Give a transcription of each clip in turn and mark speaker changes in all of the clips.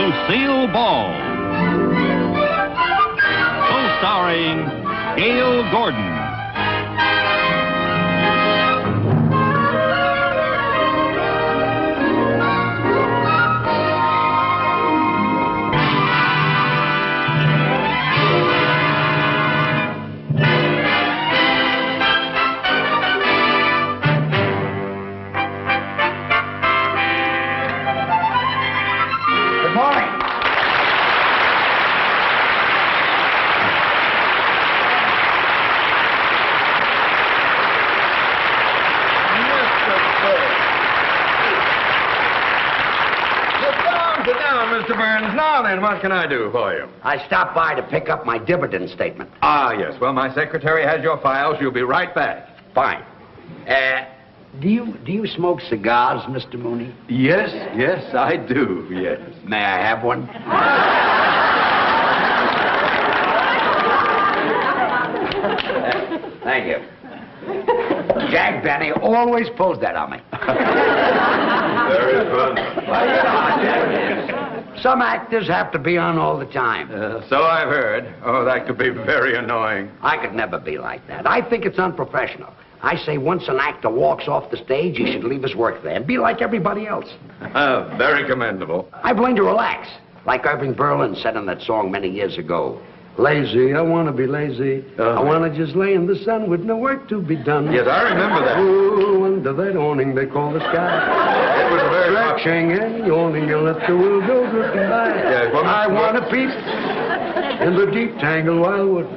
Speaker 1: Lucille Ball. Co-starring Gail Gordon.
Speaker 2: Mr. Burns, now then, what can I do for you?
Speaker 3: I stopped by to pick up my dividend statement.
Speaker 2: Ah, yes. Well, my secretary has your files. She'll be right back.
Speaker 3: Fine. Do you smoke cigars, Mr. Mooney?
Speaker 2: Yes, I do, yes.
Speaker 3: May I have one? Thank you. Jack Benny always pulls that on me.
Speaker 2: Very fun.
Speaker 3: Well, you know, some actors have to be on all the time.
Speaker 2: So I've heard. Oh, that could be very annoying.
Speaker 3: I could never be like that. I think it's unprofessional. I say once an actor walks off the stage, he should leave his work there and be like everybody else.
Speaker 2: Very commendable.
Speaker 3: I've learned to relax, like Irving Berlin said in that song many years ago. Lazy, I want to be lazy. I want to just lay in the sun with no work to be done.
Speaker 2: Yes, I remember that.
Speaker 3: Ooh, under that awning they call the sky.
Speaker 2: It was a very...
Speaker 3: Stretching and yawning, you let the world go drifting by.
Speaker 2: Yes, well,
Speaker 3: I want to peep in the deep tangled wildwood,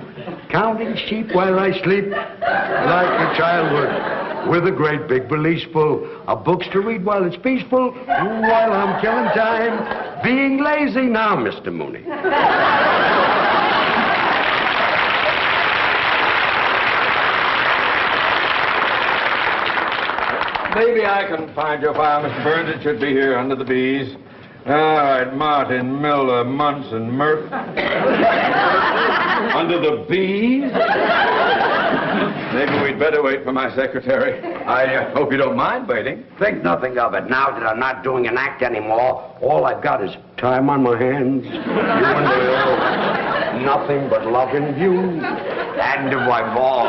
Speaker 3: counting sheep while I sleep, like a childhood, with a great big valise full of books to read while it's peaceful, while I'm killing time, being lazy now, Mr. Mooney.
Speaker 2: Maybe I can find your file, Mr. Burns. It should be here under the B's. All right, Martin, Miller, Munson, Murph. Under the B's? Maybe we'd better wait for my secretary. I hope you don't mind waiting.
Speaker 3: Think nothing of it. Now that I'm not doing an act anymore, all I've got is time on my hands. You and Will. Nothing but loving you. And if I fall,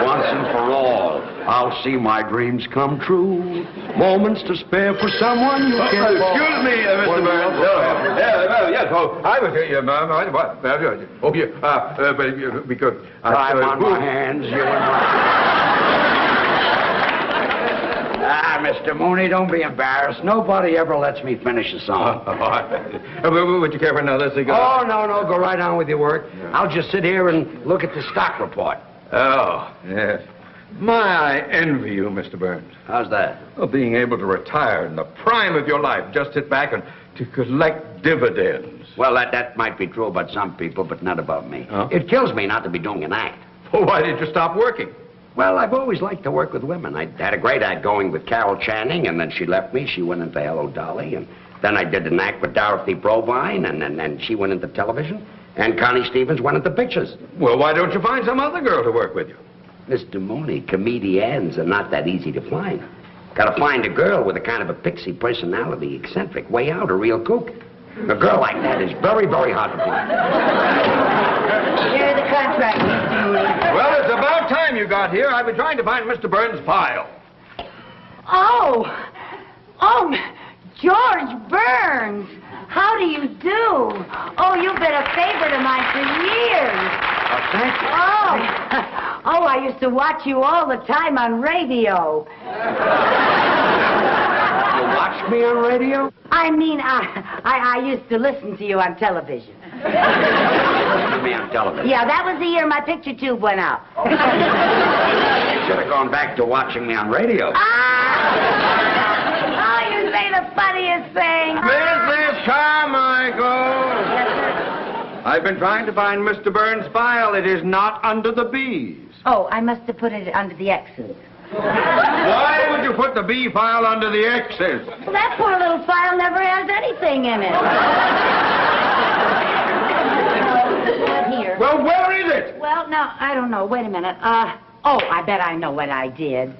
Speaker 3: once and for all, I'll see my dreams come true. Moments to spare for someone you can't...
Speaker 2: Excuse me, Mr. Burns. Yes, I was here, what? Because...
Speaker 3: Time on my hands, you and Mr. Mooney, don't be embarrassed. Nobody ever lets me finish a song.
Speaker 2: Would you care for another cigar?
Speaker 3: Oh, no, go right on with your work. Yeah. I'll just sit here and look at the stock report.
Speaker 2: Oh, yes. I envy you, Mr. Burns.
Speaker 3: How's that?
Speaker 2: Well, being able to retire in the prime of your life, just sit back and to collect dividends.
Speaker 3: Well, that might be true about some people, but not about me.
Speaker 2: Huh?
Speaker 3: It kills me not to be doing an act.
Speaker 2: Well, why did you stop working?
Speaker 3: Well, I've always liked to work with women. I had a great act going with Carol Channing, and then she left me. She went into Hello, Dolly, and then I did an act with Dorothy Provine, and then she went into television, and Connie Stevens went into pictures.
Speaker 2: Well, why don't you find some other girl to work with you?
Speaker 3: Mr. Mooney, comedians are not that easy to find. Gotta find a girl with a kind of a pixie personality, eccentric, way out, a real kook. A girl like that is very, very hard to find.
Speaker 4: Here's the contract, Mr. Mooney.
Speaker 2: Well, it's about time you got here. I've been trying to find Mr. Burns' file.
Speaker 4: Oh, George Burns. How do you do? Oh, you've been a favorite of mine for years.
Speaker 3: Thank you.
Speaker 4: Oh, I used to watch you all the time on radio.
Speaker 3: You watched me on radio?
Speaker 4: I mean, I used to listen to you on television.
Speaker 3: Listen to me on television?
Speaker 4: Yeah, that was the year my picture tube went out.
Speaker 3: You should have gone back to watching me on radio.
Speaker 4: Oh, you say the funniest thing.
Speaker 2: Mrs. Carmichael! I've been trying to find Mr. Burns' file. It is not under the B's.
Speaker 4: Oh, I must have put it under the X's.
Speaker 2: Why would you put the B file under the X's?
Speaker 4: Well, that poor little file never has anything in it. Here.
Speaker 2: Well, where is it?
Speaker 4: Well, no, I don't know. Wait a minute. I bet I know what I did.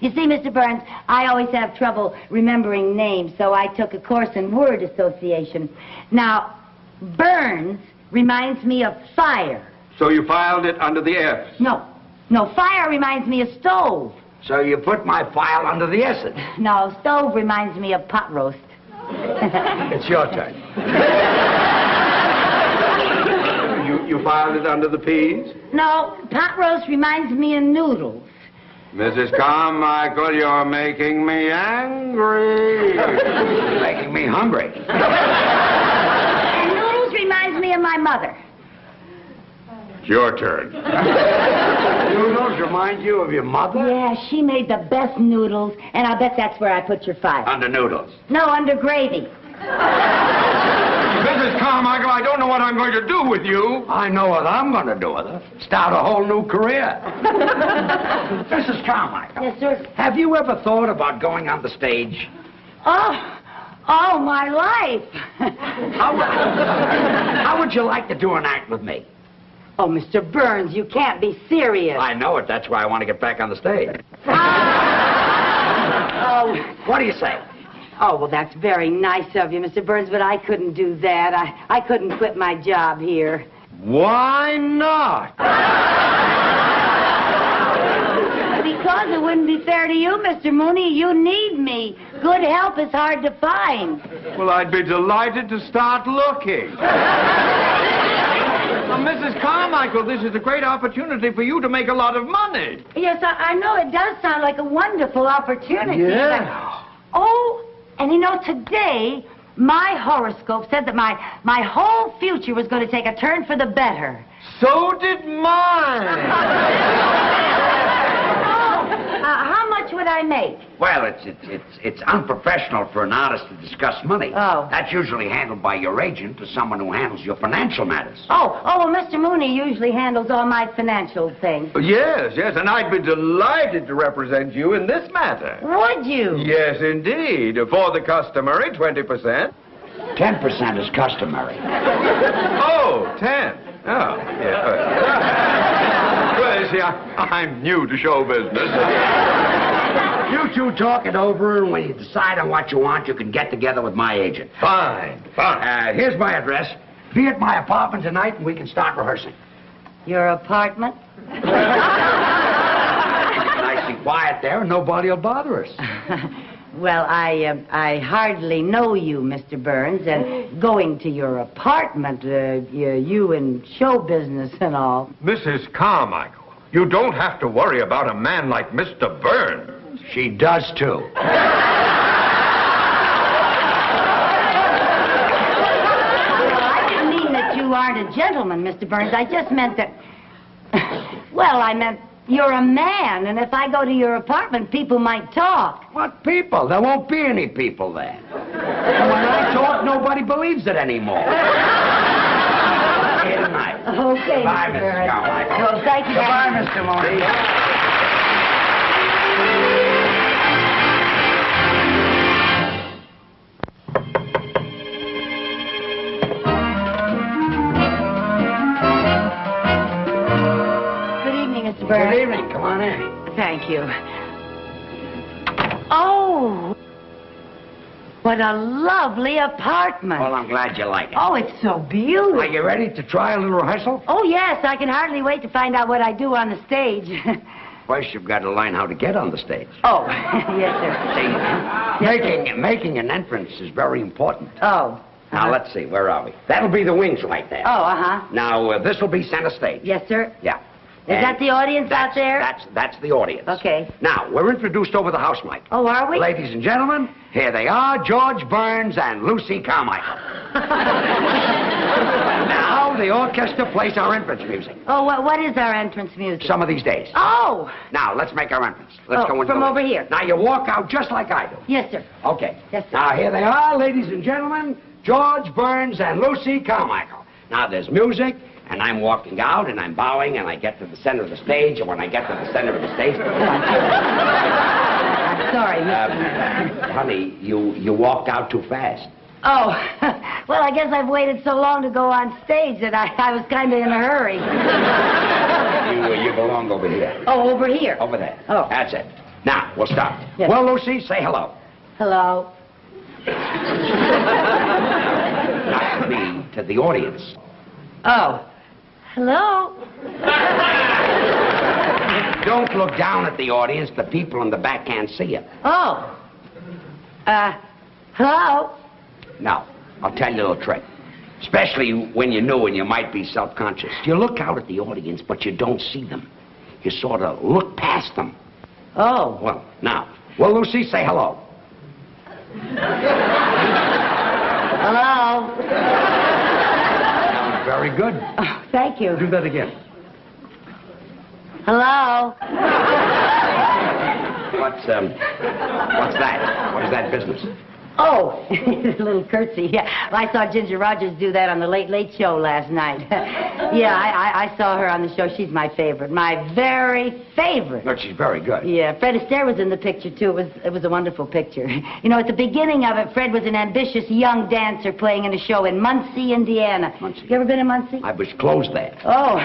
Speaker 4: You see, Mr. Burns, I always have trouble remembering names, so I took a course in word association. Now, Burns reminds me of fire.
Speaker 2: So you filed it under the F?
Speaker 4: No, fire reminds me of stove.
Speaker 3: So you put my file under the S.
Speaker 4: No, stove reminds me of pot roast.
Speaker 3: It's your turn.
Speaker 2: You filed it under the P's?
Speaker 4: No, pot roast reminds me of noodles.
Speaker 2: Mrs. Carmichael, you're making me angry.
Speaker 3: Making me hungry.
Speaker 4: And noodles reminds me of my mother.
Speaker 2: It's your turn.
Speaker 3: Noodles remind you of your mother?
Speaker 4: Yeah, she made the best noodles, and I'll bet that's where I put your file.
Speaker 3: Under noodles.
Speaker 4: No, under gravy.
Speaker 2: Mrs. Carmichael, I don't know what I'm going to do with you.
Speaker 3: I know what I'm going to do with her. Start a whole new career. Mrs. Carmichael.
Speaker 4: Yes, sir.
Speaker 3: Have you ever thought about going on the stage?
Speaker 4: Oh, my life.
Speaker 3: How would you like to do an act with me?
Speaker 4: Oh, Mr. Burns, you can't be serious.
Speaker 3: I know it. That's why I want to get back on the stage.
Speaker 4: Oh.
Speaker 3: What do you say?
Speaker 4: Oh, well, that's very nice of you, Mr. Burns, but I couldn't do that. I couldn't quit my job here.
Speaker 2: Why not?
Speaker 4: Because it wouldn't be fair to you, Mr. Mooney. You need me. Good help is hard to find.
Speaker 2: Well, I'd be delighted to start looking. Now, Mrs. Carmichael, this is a great opportunity for you to make a lot of money.
Speaker 4: Yes, I know it does sound like a wonderful opportunity.
Speaker 2: Yeah.
Speaker 4: Oh, and you know, today, my horoscope said that my whole future was going to take a turn for the better.
Speaker 2: So did mine.
Speaker 4: How much would I make?
Speaker 3: Well, it's unprofessional for an artist to discuss money.
Speaker 4: Oh.
Speaker 3: That's usually handled by your agent or someone who handles your financial matters.
Speaker 4: Oh, well, Mr. Mooney usually handles all my financial things.
Speaker 2: Yes, and I'd be delighted to represent you in this matter.
Speaker 4: Would you?
Speaker 2: Yes, indeed. For the customary 20%.
Speaker 3: 10% is customary.
Speaker 2: Oh, 10. Oh, yeah. Well, you see, I'm new to show business.
Speaker 3: You two talk it over, and when you decide on what you want, you can get together with my agent.
Speaker 2: Fine.
Speaker 3: Here's my address. Be at my apartment tonight, and we can start rehearsing.
Speaker 4: Your apartment?
Speaker 3: Nice and quiet there, and nobody will bother us.
Speaker 4: Well, I hardly know you, Mr. Burns, and going to your apartment, you in show business and all.
Speaker 2: Mrs. Carmichael, you don't have to worry about a man like Mr. Burns.
Speaker 3: She does, too.
Speaker 4: Well, I didn't mean that you aren't a gentleman, Mr. Burns. I just meant that... Well, I meant you're a man, and if I go to your apartment, people might talk.
Speaker 3: What people? There won't be any people there. And when I talk, nobody believes it anymore. Here tonight.
Speaker 4: Okay,
Speaker 3: Goodbye,
Speaker 4: Mr.
Speaker 3: Mrs.
Speaker 4: Burns.
Speaker 3: Carmichael.
Speaker 4: Well, thank you.
Speaker 3: Goodbye, Mr. Mooney. Good evening. Come on in.
Speaker 4: Thank you. Oh, what a lovely apartment.
Speaker 3: Well, I'm glad you like it.
Speaker 4: Oh, it's so beautiful.
Speaker 3: Are you ready to try a little rehearsal?
Speaker 4: Oh, yes. I can hardly wait to find out what I do on the stage.
Speaker 3: First, you've got to learn how to get on the stage.
Speaker 4: Oh, yes, sir.
Speaker 3: See, making an entrance is very important.
Speaker 4: Oh.
Speaker 3: Now, let's see. Where are we? That'll be the wings right there.
Speaker 4: Oh, uh-huh.
Speaker 3: Now, this will be center stage.
Speaker 4: Yes, sir.
Speaker 3: Yeah.
Speaker 4: Is that the audience out there?
Speaker 3: That's the audience.
Speaker 4: Okay.
Speaker 3: Now, we're introduced over the house mic.
Speaker 4: Oh, are we?
Speaker 3: Ladies and gentlemen, here they are, George Burns and Lucy Carmichael. Now, the orchestra plays our entrance music.
Speaker 4: Oh, what is our entrance music?
Speaker 3: Some of these days.
Speaker 4: Oh!
Speaker 3: Now, let's make our entrance. Let's go into
Speaker 4: from
Speaker 3: the
Speaker 4: over here.
Speaker 3: Now, you walk out just like I do.
Speaker 4: Yes, sir.
Speaker 3: Okay.
Speaker 4: Yes, sir.
Speaker 3: Now, here they are, ladies and gentlemen, George Burns and Lucy Carmichael. Now, there's music, and I'm walking out, and I'm bowing, and I get to the center of the stage, and when I get to the center of the stage...
Speaker 4: I'm sorry, Mr.
Speaker 3: Honey, you walked out too fast.
Speaker 4: Oh, well, I guess I've waited so long to go on stage that I was kind of in a hurry.
Speaker 3: You belong over here.
Speaker 4: Oh, over here?
Speaker 3: Over there.
Speaker 4: Oh.
Speaker 3: That's it. Now, we'll start.
Speaker 4: Yes.
Speaker 3: Well, Lucy, say hello.
Speaker 4: Hello.
Speaker 3: Not to me, to the audience.
Speaker 4: Oh. Hello.
Speaker 3: Don't look down at the audience. The people in the back can't see you.
Speaker 4: Oh. Hello.
Speaker 3: Now, I'll tell you a little trick. Especially when you're new and you might be self-conscious. You look out at the audience, but you don't see them. You sort of look past them.
Speaker 4: Oh.
Speaker 3: Well, now, well, Lucy, say hello.
Speaker 4: Hello.
Speaker 3: Very good.
Speaker 4: Oh, thank you.
Speaker 3: Do that again.
Speaker 4: Hello.
Speaker 3: What's that? What is that business?
Speaker 4: Oh, a little curtsy. Yeah, well, I saw Ginger Rogers do that on the Late Late Show last night. Yeah, I saw her on the show. She's my favorite. My very favorite.
Speaker 3: Look, she's very good.
Speaker 4: Yeah, Fred Astaire was in the picture, too. It was a wonderful picture. You know, at the beginning of it, Fred was an ambitious young dancer playing in a show in Muncie, Indiana.
Speaker 3: Muncie.
Speaker 4: You ever been to Muncie?
Speaker 3: I was closed there.
Speaker 4: Oh.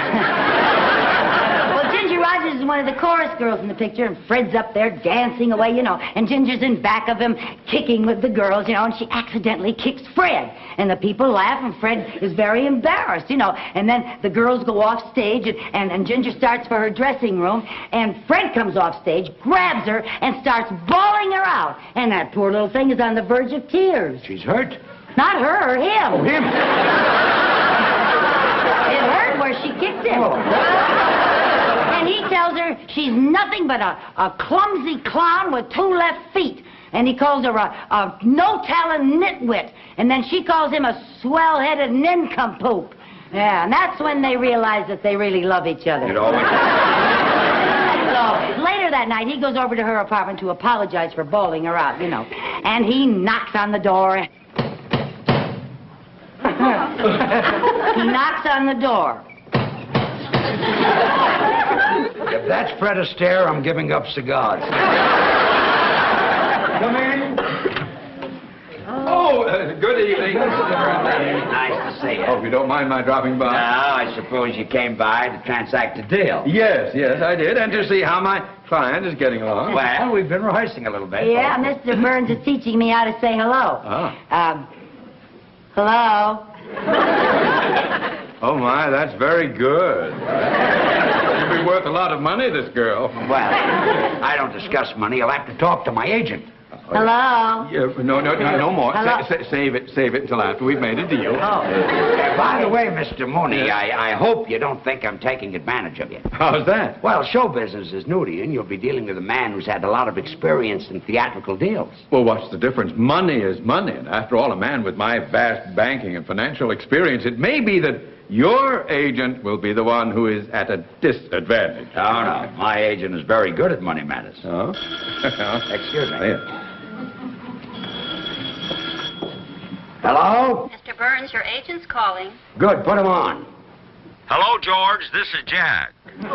Speaker 4: Well, Ginger Rogers is one of the chorus girls in the picture, and Fred's up there dancing away, you know, and Ginger's in back of him kicking with the girls, you know, and she accidentally kicks Fred. And the people laugh, and Fred is very embarrassed, you know. And then the girls go off stage, and Ginger starts for her dressing room, and Fred comes off stage, grabs her, and starts bawling her out. And that poor little thing is on the verge of tears.
Speaker 3: She's hurt?
Speaker 4: Not her, him.
Speaker 3: Oh, him.
Speaker 4: It hurt where she kicked him.
Speaker 3: Oh.
Speaker 4: And he tells her she's nothing but a clumsy clown with 2 left feet. And he calls her a no-talent nitwit. And then she calls him a swell-headed nincompoop. Yeah, and that's when they realize that they really love each other.
Speaker 3: It always...
Speaker 4: So, later that night, he goes over to her apartment to apologize for bawling her out, you know. And he knocks on the door. He knocks on the door.
Speaker 3: If that's Fred Astaire, I'm giving up cigars.
Speaker 2: Come in. Oh, good evening, Mr. Burnley.
Speaker 3: Nice to see you.
Speaker 2: Hope you don't mind my dropping by.
Speaker 3: I suppose you came by to transact a deal.
Speaker 2: Yes, I did, and to see how my client is getting along.
Speaker 3: Well, we've been rehearsing a little bit.
Speaker 4: Yeah, Mr. Burns is teaching me how to say hello. Hello.
Speaker 2: Oh, my, that's very good. You'll be worth a lot of money, this girl.
Speaker 3: Well, I don't discuss money. You'll have to talk to my agent.
Speaker 4: Hello.
Speaker 2: Yeah, no more.
Speaker 4: Hello?
Speaker 2: Save it until after we've made a deal.
Speaker 3: By the way, Mr. Mooney, I hope you don't think I'm taking advantage of you.
Speaker 2: How's that?
Speaker 3: Well, show business is new to you, and you'll be dealing with a man who's had a lot of experience in theatrical deals.
Speaker 2: Well, what's the difference? Money is money, and after all, a man with my vast banking and financial experience, it may be that your agent will be the one who is at a disadvantage.
Speaker 3: Oh, no. My agent is very good at money matters.
Speaker 2: Oh?
Speaker 3: Excuse me.
Speaker 2: Yeah.
Speaker 3: Hello?
Speaker 5: Mr. Burns, your agent's calling.
Speaker 3: Good, put him on.
Speaker 1: Hello, George. This is Jack.
Speaker 3: Just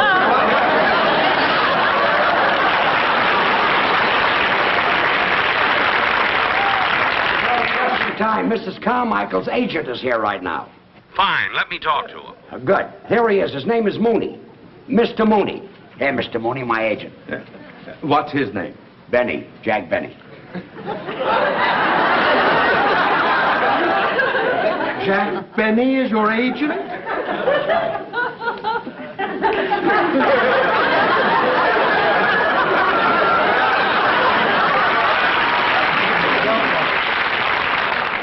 Speaker 3: in time. Mrs. Carmichael's agent is here right now.
Speaker 1: Fine. Let me talk to him.
Speaker 3: Good. Here he is. His name is Mooney. Mr. Mooney. Hey, Mr. Mooney, my agent.
Speaker 2: What's his name?
Speaker 3: Benny. Jack Benny.
Speaker 2: Jack Benny is your agent?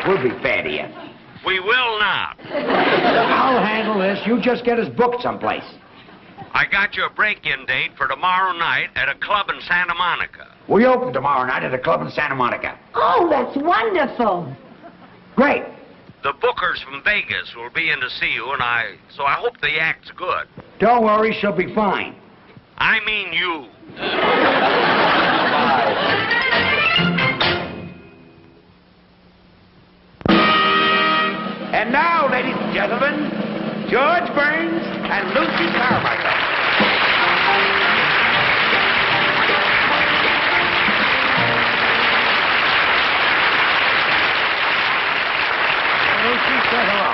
Speaker 3: We'll be fair to you.
Speaker 1: We will not.
Speaker 3: I'll handle this. You just get us booked someplace.
Speaker 1: I got you a break-in date for tomorrow night at a club in Santa Monica.
Speaker 3: We open tomorrow night at a club in Santa Monica.
Speaker 4: Oh, that's wonderful.
Speaker 3: Great.
Speaker 1: The bookers from Vegas will be in to see you, so I hope the act's good.
Speaker 3: Don't worry, she'll be fine.
Speaker 1: I mean you.
Speaker 3: And now, ladies and gentlemen, George Burns and Lucy Carmichael. Lucy, say hello.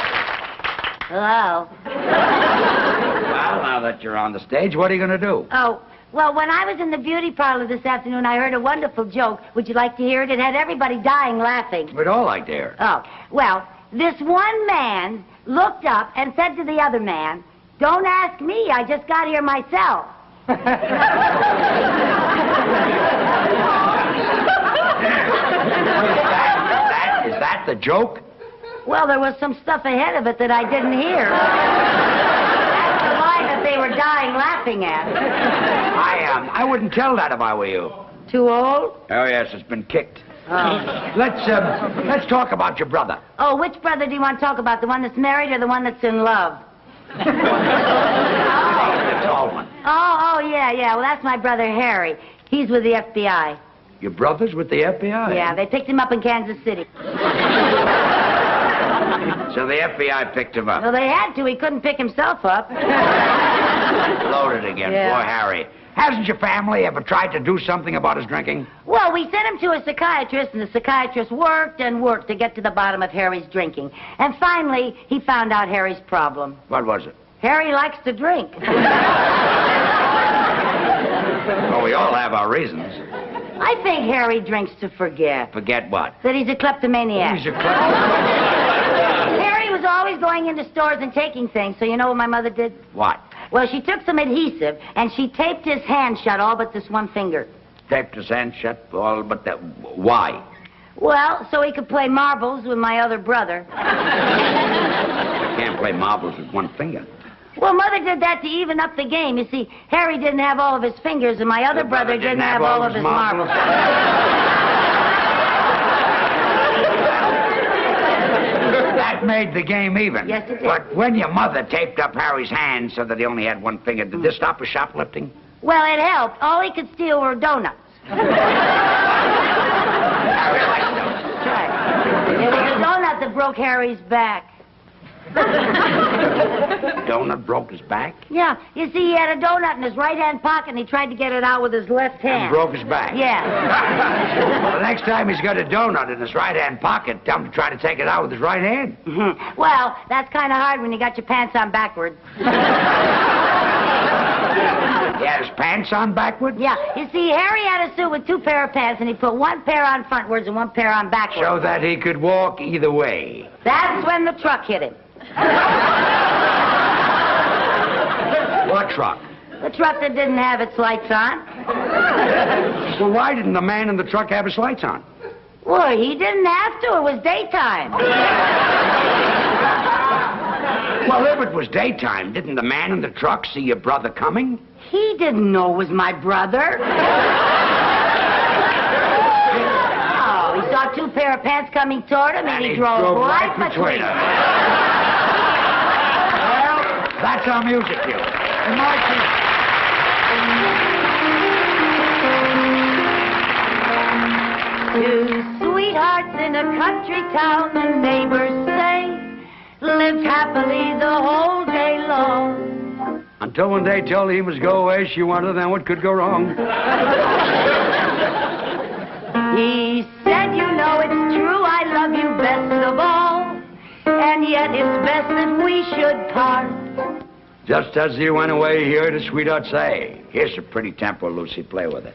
Speaker 4: Hello.
Speaker 3: Well, now that you're on the stage, what are you going to do?
Speaker 4: Oh, Well, when I was in the beauty parlor this afternoon, I heard a wonderful joke. Would you like to hear it? It had everybody dying laughing.
Speaker 3: We'd all like to hear.
Speaker 4: Oh, well, this one man looked up and said to the other man, "Don't ask me, I just got here myself."
Speaker 3: Is that the joke?
Speaker 4: Well, there was some stuff ahead of it that I didn't hear. That's the line that they were dying laughing at.
Speaker 3: I wouldn't tell that if I were you.
Speaker 4: Too old?
Speaker 3: Oh, yes, it's been kicked.
Speaker 4: Oh.
Speaker 3: Let's talk about your brother.
Speaker 4: Oh, which brother do you want to talk about? The one that's married or the one that's in love?
Speaker 3: The tall one.
Speaker 4: Oh, yeah. Well, that's my brother Harry. He's with the FBI.
Speaker 3: Your brother's with the FBI?
Speaker 4: Yeah, they picked him up in Kansas City.
Speaker 3: So the FBI picked him up.
Speaker 4: Well, they had to. He couldn't pick himself up.
Speaker 3: Loaded again.
Speaker 4: Yeah.
Speaker 3: Poor Harry. Hasn't your family ever tried to do something about his drinking?
Speaker 4: Well, we sent him to a psychiatrist, and the psychiatrist worked and worked to get to the bottom of Harry's drinking. And finally, he found out Harry's problem.
Speaker 3: What was it?
Speaker 4: Harry likes to drink.
Speaker 3: Well, we all have our reasons.
Speaker 4: I think Harry drinks to forget.
Speaker 3: Forget what?
Speaker 4: That he's a kleptomaniac.
Speaker 3: He's a kleptomaniac.
Speaker 4: Harry was always going into stores and taking things, so you know what my mother did?
Speaker 3: What?
Speaker 4: Well, she took some adhesive, and she taped his hand shut, all but this one finger.
Speaker 3: Taped his hand shut, all but that. Why?
Speaker 4: Well, so he could play marbles with my other brother.
Speaker 3: You can't play marbles with one finger.
Speaker 4: Well, Mother did that to even up the game. You see, Harry didn't have all of his fingers, and my other brother didn't have all of his marbles.
Speaker 3: That made the game even.
Speaker 4: Yes, it did.
Speaker 3: But when your mother taped up Harry's hand so that he only had one finger, did this stop his shoplifting?
Speaker 4: Well, it helped. All he could steal were donuts.
Speaker 3: Harry likes donuts.
Speaker 4: That's right. It was a donut that broke Harry's back.
Speaker 3: Donut broke his back?
Speaker 4: Yeah. You see, he had a donut in his right-hand pocket, and he tried to get it out with his left hand.
Speaker 3: And broke his back?
Speaker 4: Yeah.
Speaker 3: Well, the next time he's got a donut in his right-hand pocket, tell him to try to take it out with his right hand.
Speaker 4: Well, that's kind of hard when you got your pants on backward.
Speaker 3: He had his pants on backward?
Speaker 4: Yeah. You see, Harry had a suit with two pair of pants, and he put one pair on frontwards and one pair on backwards.
Speaker 3: So that he could walk either way.
Speaker 4: That's when the truck hit him.
Speaker 3: What truck?
Speaker 4: The truck that didn't have its lights on.
Speaker 3: Well, why didn't the man in the truck have his lights on?
Speaker 4: Well, he didn't have to. It was daytime.
Speaker 3: Well, if it was daytime, didn't the man in the truck see your brother coming?
Speaker 4: He didn't know it was my brother. Oh, he saw two pair of pants coming toward him, and he drove right between them.
Speaker 3: Well, that's our music cue. And my cue.
Speaker 4: Two sweethearts in a country town, the neighbors say, lived happily the whole day long.
Speaker 3: Until one day told he must go away, she wondered then what could go wrong.
Speaker 4: He said, you know it's true, I love you best of all, and yet it's best if we should part.
Speaker 3: Just as he went away, he heard a sweetheart say, here's a pretty tempo, Lucy, play with it.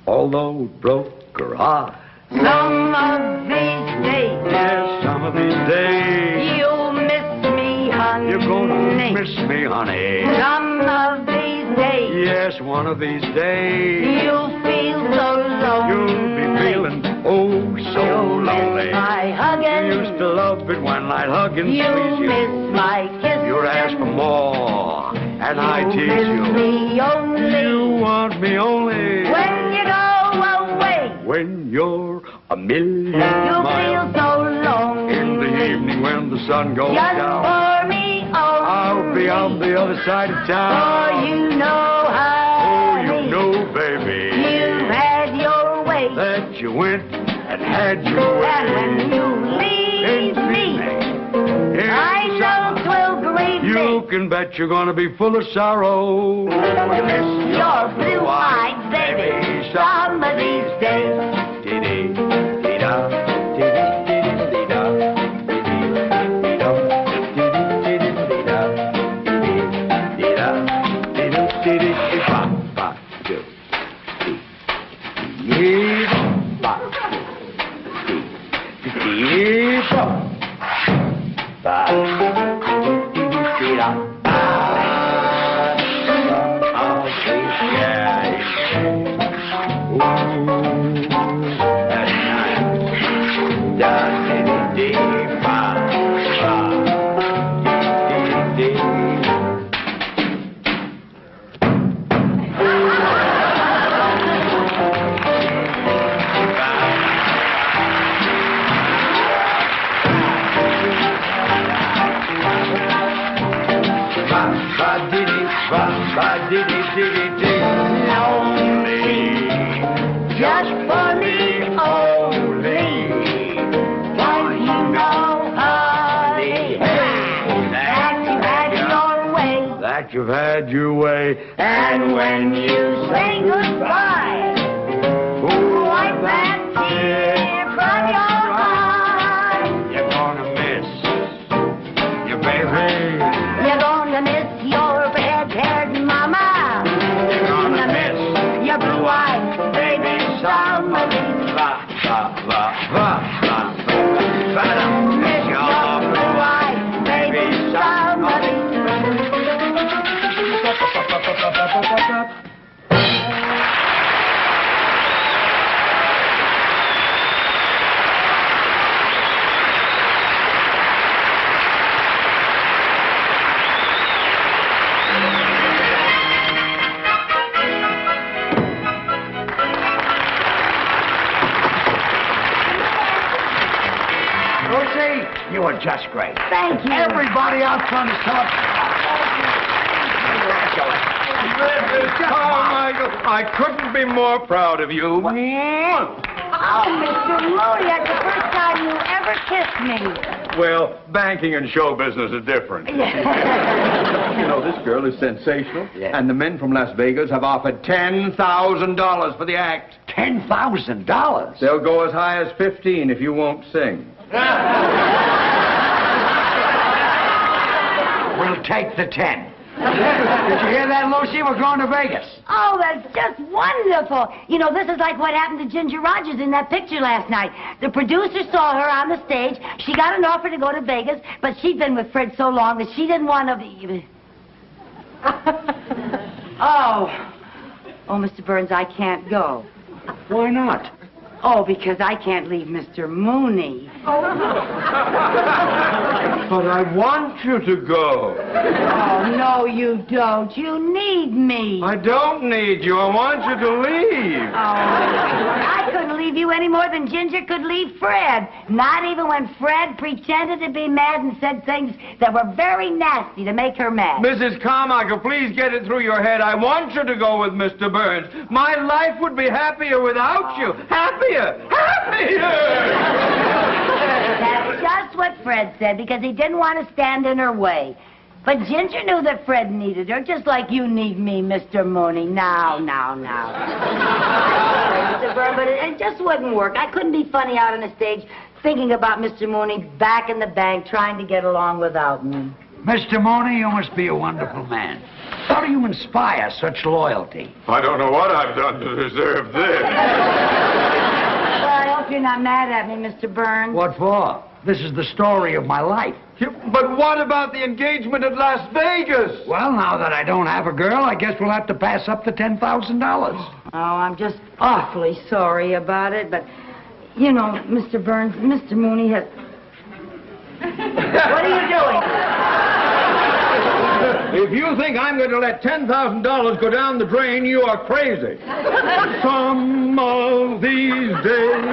Speaker 3: Although it broke her heart.
Speaker 4: Some of these days,
Speaker 3: Yes, some of these days,
Speaker 4: you'll miss me, honey.
Speaker 3: you're gonna miss me, honey.
Speaker 4: Some of these days,
Speaker 3: Yes, one of these days,
Speaker 4: you'll feel so lonely.
Speaker 3: you'll be feeling oh so
Speaker 4: You'll
Speaker 3: lonely.
Speaker 4: miss my
Speaker 3: You
Speaker 4: hugging.
Speaker 3: used to love it when I'd hug and
Speaker 4: You'll
Speaker 3: squeeze you.
Speaker 4: miss my kissing.
Speaker 3: You'd ask for more, and I
Speaker 4: You'll
Speaker 3: tease
Speaker 4: miss
Speaker 3: you.
Speaker 4: me only
Speaker 3: You want me only
Speaker 4: when you go away.
Speaker 3: when you're a million
Speaker 4: You'll
Speaker 3: miles.
Speaker 4: feel so lonely.
Speaker 3: In the evening when the sun goes
Speaker 4: Just
Speaker 3: down,
Speaker 4: for me only.
Speaker 3: I'll be on the other side of
Speaker 4: For
Speaker 3: town.
Speaker 4: you know,
Speaker 3: Oh,
Speaker 4: honey,
Speaker 3: you know, baby,
Speaker 4: you had your way.
Speaker 3: that you went and had your way.
Speaker 4: And when you leave me,
Speaker 3: Here's
Speaker 4: I know 'twill grieve
Speaker 3: you
Speaker 4: me.
Speaker 3: can bet you're gonna be full of sorrow. You miss
Speaker 4: Your blue-eyed baby, some of these days. Just for me only. Don't you know, honey, that you've had your way.
Speaker 3: That you've had your way.
Speaker 4: And when you say goodbye, wipe that tear from your eye.
Speaker 3: You're gonna miss your baby.
Speaker 4: You're gonna miss your red-haired mama.
Speaker 3: You're gonna miss
Speaker 4: your blue-eyed baby somebody. Miss your blue-eyed baby somebody.
Speaker 3: Lucy, you were just great.
Speaker 4: Thank you.
Speaker 3: Everybody out front is talking.
Speaker 2: Carmichael, I couldn't be more proud of you.
Speaker 4: Oh, Mr. Mooney, that's the first time you ever kissed me.
Speaker 2: Well, banking and show business are different. You know, this girl is sensational, and the men from Las Vegas have offered $10,000 for the act.
Speaker 3: $10,000?
Speaker 2: They'll go as high as 15 if you won't sing.
Speaker 3: We'll take the 10. Did you hear that, Lucy? We're going to Vegas.
Speaker 4: Oh, that's just wonderful. You know, this is like what happened to Ginger Rogers in that picture last night. The producer saw her on the stage. She got an offer to go to Vegas, but she'd been with Fred so long that she didn't want to be... Oh, Mr. Burns, I can't go.
Speaker 3: Why not?
Speaker 4: Oh, because I can't leave Mr. Mooney.
Speaker 2: But I want you to go.
Speaker 4: Oh, no, you don't. You need me.
Speaker 2: I don't need you. I want you to leave.
Speaker 4: Oh, I couldn't leave you any more than Ginger could leave Fred. Not even when Fred pretended to be mad and said things that were very nasty to make her mad.
Speaker 2: Mrs. Carmichael, please get it through your head. I want you to go with Mr. Burns. My life would be happier without you. Happier!
Speaker 4: That's just what Fred said, because he didn't want to stand in her way. But Ginger knew that Fred needed her, just like you need me, Mr. Mooney. Now. Mr. Burns, but it just wouldn't work. I couldn't be funny out on the stage thinking about Mr. Mooney back in the bank trying to get along without me.
Speaker 3: Mr. Mooney, you must be a wonderful man. How do you inspire such loyalty?
Speaker 2: I don't know what I've done to deserve this.
Speaker 4: Well, I hope you're not mad at me, Mr. Burns.
Speaker 3: What for? This is the story of my life.
Speaker 2: But what about the engagement at Las Vegas?
Speaker 3: Well, now that I don't have a girl, I guess we'll have to pass up the $10,000.
Speaker 4: Oh, I'm just awfully sorry about it, but, you know, Mr. Burns, Mr. Mooney has... What are you doing?
Speaker 2: If you think I'm going to let $10,000 go down the drain, you are crazy. Some of these days...